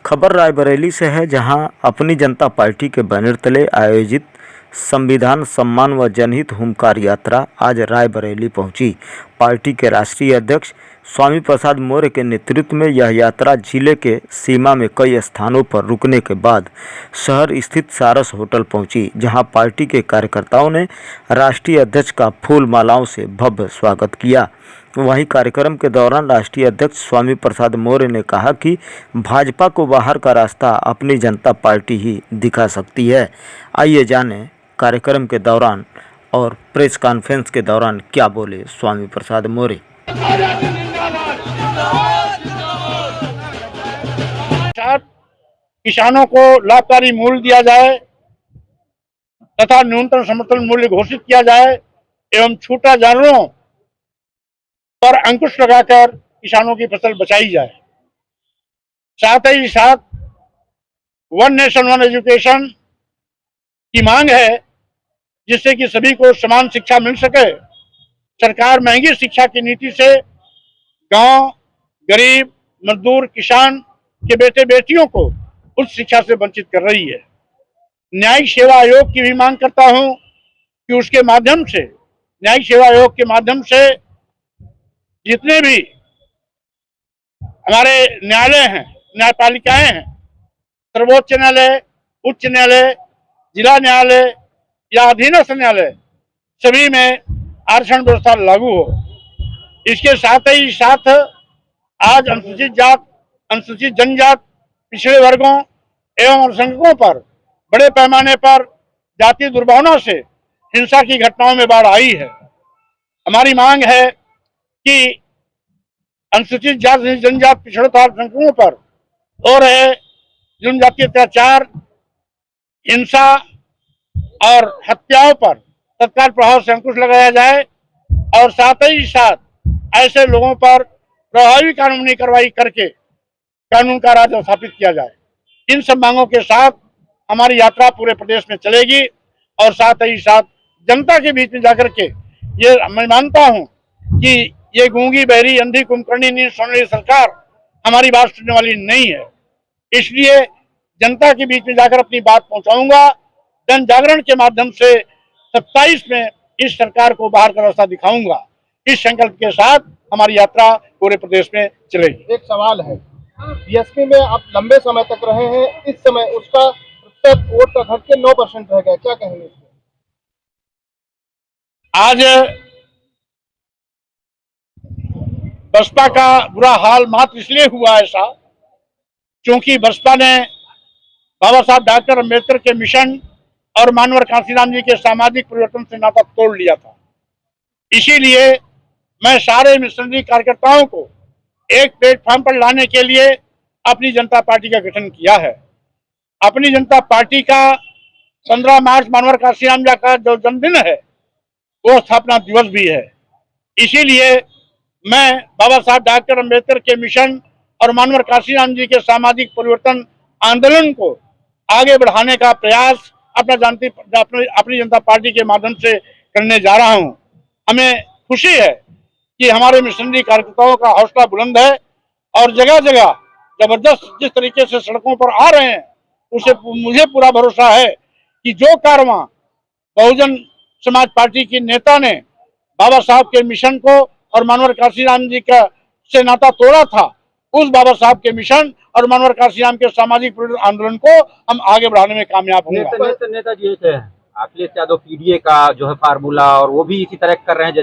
खबर रायबरेली से है, जहां अपनी जनता पार्टी के बैनर तले आयोजित संविधान सम्मान व जनहित हुंकार यात्रा आज रायबरेली पहुंची। पार्टी के राष्ट्रीय अध्यक्ष स्वामी प्रसाद मौर्य के नेतृत्व में यह यात्रा जिले के सीमा में कई स्थानों पर रुकने के बाद शहर स्थित सारस होटल पहुंची, जहां पार्टी के कार्यकर्ताओं ने राष्ट्रीय अध्यक्ष का फूल मालाओं से भव्य स्वागत किया। वहीं कार्यक्रम के दौरान राष्ट्रीय अध्यक्ष स्वामी प्रसाद मौर्य ने कहा कि भाजपा को बाहर का रास्ता अपनी जनता पार्टी ही दिखा सकती है। आइए जानें कार्यक्रम के दौरान और प्रेस कॉन्फ्रेंस के दौरान क्या बोले स्वामी प्रसाद मौर्य। किसानों को लाभकारी मूल्य दिया जाए तथा न्यूनतम समर्थन मूल्य घोषित किया जाए एवं छूटा जानवरों पर अंकुश लगाकर किसानों की फसल बचाई जाए। साथ ही साथ वन नेशन वन एजुकेशन की मांग है, जिससे कि सभी को समान शिक्षा मिल सके। सरकार महंगी शिक्षा की नीति से गांव, गरीब, मजदूर, किसान के बेटे बेटियों को उच्च शिक्षा से वंचित कर रही है। न्यायिक सेवा आयोग की भी मांग करता हूं कि उसके माध्यम से, न्यायिक सेवा आयोग के माध्यम से जितने भी हमारे न्यायालय हैं, न्यायपालिकाएं हैं, सर्वोच्च न्यायालय, उच्च न्यायालय, जिला न्यायालय या अधीनस्थ न्यायालय, सभी में आरक्षण व्यवस्था लागू हो। इसके साथ ही साथ आज अनुसूचित जात, अनुसूचित जनजात, पिछड़े वर्गों एवं अल्पसंख्यकों पर बड़े पैमाने पर जातीय दुर्भावना से हिंसा की घटनाओं में बाढ़ आई है। हमारी मांग है कि अनुसूचित जाति, जनजाति, पिछड़े अल्पसंख्यकों पर हो रहे जनजातीय अत्याचार, हिंसा और हत्याओं पर तत्काल प्रभाव से अंकुश लगाया जाए और साथ ही साथ ऐसे लोगों पर प्रभावी कानूनी कार्रवाई करके कानून का राज स्थापित किया जाए। इन सब मांगों के साथ हमारी यात्रा पूरे प्रदेश में चलेगी और साथ ही साथ जनता के बीच में जाकर के ये मैं मानता हूं कि ये गूंगी, बहरी, अंधी, कुंभकर्णी, नींद सोने वाली सरकार हमारी बात सुनने वाली नहीं है। इसलिए जनता के बीच में जाकर अपनी बात पहुंचाऊंगा। जन जागरण के माध्यम से 27 में इस सरकार को बाहर का रास्ता दिखाऊंगा। इस संकल्प के साथ हमारी यात्रा पूरे प्रदेश में चलेगी। एक सवाल है, बीएसपी में आप लंबे समय तक रहे हैं, इस समय उसका प्रतिशत वोट का घट के 9% रह गया, क्या कहेंगे इसमें? आज बसपा का बुरा हाल मात्र इसलिए हुआ ऐसा क्योंकि बसपा ने बाबा साहब डॉक्टर अम्बेडकर के मिशन और मानवर कांशीराम जी के सामाजिक परिवर्तन से नाता तोड़ लिया था। इसीलिए मैं सारे मिशनरी कार्यकर्ताओं को एक प्लेटफॉर्म पर लाने के लिए अपनी जनता पार्टी का गठन किया है। अपनी जनता पार्टी का 15 मार्च मानवर कांशीराम जी का जो जन्मदिन है वो स्थापना दिवस भी है। इसीलिए मैं बाबा साहब डॉक्टर अम्बेडकर के मिशन और मानवर कांशीराम जी के सामाजिक परिवर्तन आंदोलन को आगे बढ़ाने का प्रयास अपनी जनता पार्टी के माध्यम से करने जा रहा हूं। हमें खुशी है कि हमारे मिशनरी कार्यकर्ताओं का हौसला बुलंद है और जगह जगह जबरदस्त जिस तरीके से सड़कों पर आ रहे हैं, उसे मुझे पूरा भरोसा है कि जो कारवां बहुजन समाज पार्टी की नेता ने बाबा साहब के मिशन को और मानवर कांशीराम जी का से नाता तोड़ा था, उस बाबा साहब के मिशन और मानवर कांशीराम के सामाजिक आंदोलन को हम आगे बढ़ाने में कामयाब होंगे। नेताजी अखिलेश यादव पीडीए का जो है फार्मूला और वो भी इसी तरह कर रहे हैं।